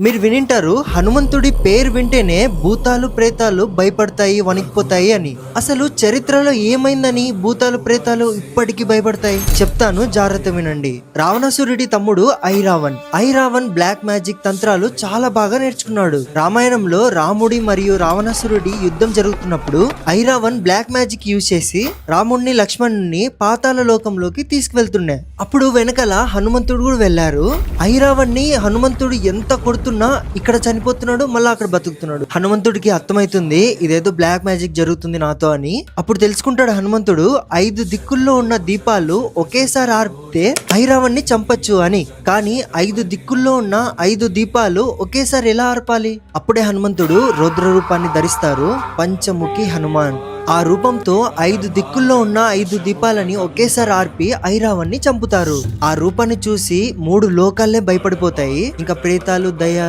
మీరు వినింటారు, హనుమంతుడి పేరు వింటేనే భూతాలు ప్రేతాలు భయపడతాయి, వణికిపోతాయి అని. అసలు చరిత్రలో ఏమైందని భూతాలు ప్రేతాలు ఇప్పటికీ భయపడతాయి చెప్తాను, జాగ్రత్త వినండి. రావణాసురుడి తమ్ముడు ఐరావణ్ బ్లాక్ మ్యాజిక్ తంత్రాలు చాలా బాగా నేర్చుకున్నాడు. రామాయణంలో రాముడి మరియు రావణాసురుడి యుద్ధం జరుగుతున్నప్పుడు ఐరావణ్ బ్లాక్ మ్యాజిక్ యూజ్ చేసి రాముడిని లక్ష్మణుని పాతాళ లోకంలోకి తీసుకువెళ్తుండే. అప్పుడు వెనకాల హనుమంతుడు కూడా వెళ్లారు. ఐరావణ్ణి హనుమంతుడు ఎంత కొడుతున్నా ఇక్కడ చనిపోతున్నాడు, మళ్ళీ అక్కడ బతుకుతున్నాడు. హనుమంతుడికి అర్థమైతుంది ఇదేదో బ్లాక్ మ్యాజిక్ జరుగుతుంది నాతో అని. అప్పుడు తెలుసుకుంటాడు హనుమంతుడు, 5 దిక్కుల్లో ఉన్న దీపాలు ఒకేసారి ఆర్పితే ఐరావణ్ణి చంపచ్చు అని. కానీ 5 దిక్కుల్లో ఉన్న 5 దీపాలు ఒకేసారి ఎలా ఆర్పాలి? అప్పుడే హనుమంతుడు రౌద్ర రూపాన్ని ధరిస్తారు, పంచముఖి హనుమాన్. ఆ రూపంతో 5 దిక్కుల్లో ఉన్న 5 దీపాలని ఒకేసారి ఆర్పి ఐరావణ్ణి చంపుతారు. ఆ రూపాన్ని చూసి 3 లోకాలే భయపడిపోతాయి. ఇంకా ప్రేతాలు, దయ్యాలు